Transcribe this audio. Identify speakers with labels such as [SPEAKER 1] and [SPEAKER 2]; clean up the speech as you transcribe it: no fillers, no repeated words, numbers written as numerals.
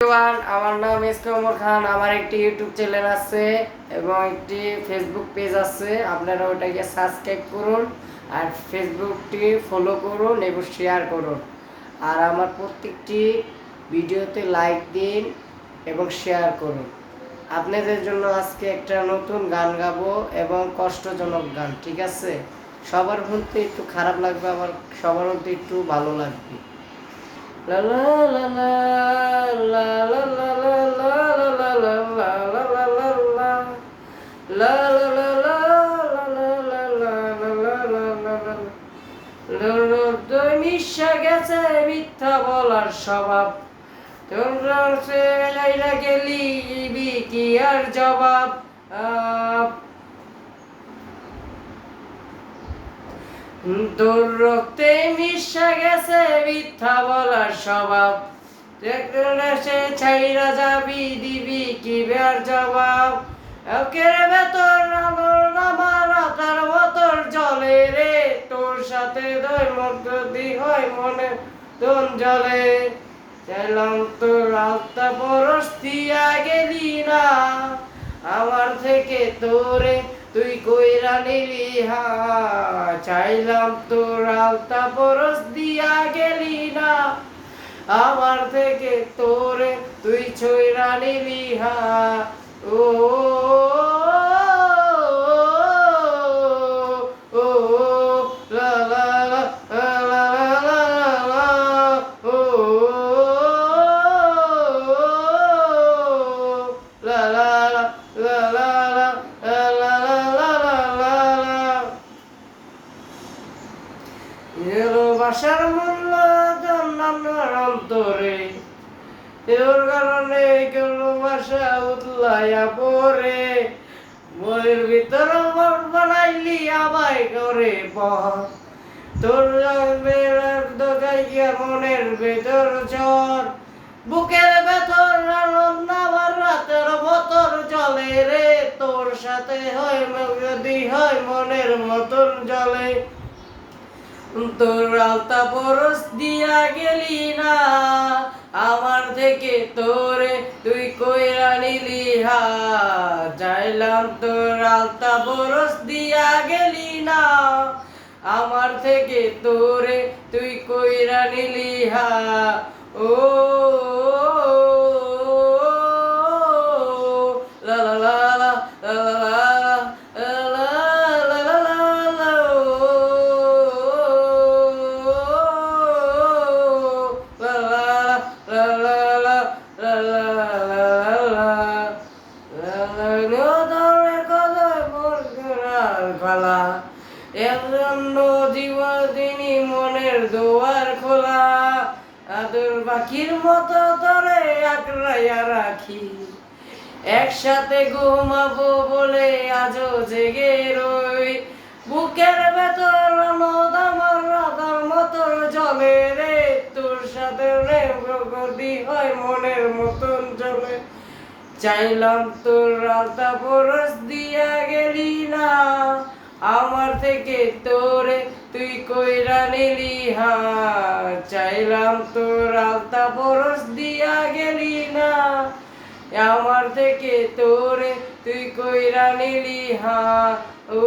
[SPEAKER 1] আমার নাম এসকে ওমর খান। আমার একটি ইউটিউব চ্যানেল আছে এবং একটি ফেসবুক পেজ আছে। আপনারা ওটাকে সাবস্ক্রাইব করুন আর ফেসবুকটি ফলো করুন এবং শেয়ার করুন। আর আমার প্রত্যেকটি ভিডিওতে লাইক দিন এবং শেয়ার করুন। আপনাদের জন্য আজকে একটা নতুন গান গাবো এবং কষ্টজনক গান, ঠিক আছে? সবার মধ্যে একটু খারাপ লাগবে, আবার সবার মধ্যে একটু ভালো লাগবে। La la la la la la la la la la la la la la la la la la la la মিশা গেছে মিথ্যা বলার স্বভাব, তোমরা গেলি কি আর জবাব। তোর রক্তে মিশা গেছে মিথ্যা বলার স্বভাব, সে ছাইরা যাবি দিবি কি বের জবাব। একের ভেতর আমার রাতার মতর জলে রে, তোর সাথে যদি হয় মনে তোন জলে। চাইলাম তোর আলতা পরশ দিয়া গেলি না, আমার থেকে তোরে তুই কইরা নিলি হা। চাইলাম তোর আলতা পরশ দিয়া গেলি না, আমার থেকে তোরে তুই ছইরা নিলি হা। ও ও লা লা লা লা লা লা ও লা লা লা লা ভালোবাসার মূল্য জন্মানোর অন্তরে, তোর কারণে ভালোবাসা উতলাইয়া পরে। মনের ভিতর মন বানাইলি আমায় করে তোর দোকাইয়া মনের ভেতর ঝড়। বুকের ভেতর আনন্দ আমার রাতের মতন জলে রে, তোর সাথে হয় যদি হয় মনের মতন জলে। তোর আলতা পরশ দিয়া গেলি না, আমার থেকে তোরে তুই কইরা নিলি হা। চাইলাম তোর আলতা পরশ দিয়া গেলি না, আমার থেকে তোরে তুই কইরা নিলি হা। ও লা লা লা লা লা জীবদিনী মনের দুয়ার খোলা, আদর পাখির মতো তোরে আঁকড়াইয়া রাখি। একসাথে ঘুমাবো বলে আজও জেগে রই, বুকের ভেতর নদ আমার রাতার মতো জলে রে, তোর সাথে যদি হয় মনের মতন জলে। চাইলাম তোর আলতা পরশ দিয়া গেলি না, আমার থেকে তোরে তুই কইরা নিলি হা। চাইলাম তোর আলতা পরশ দিয়া গেলি না, আমার থেকে তোরে তুই কইরা নিলি হা। ও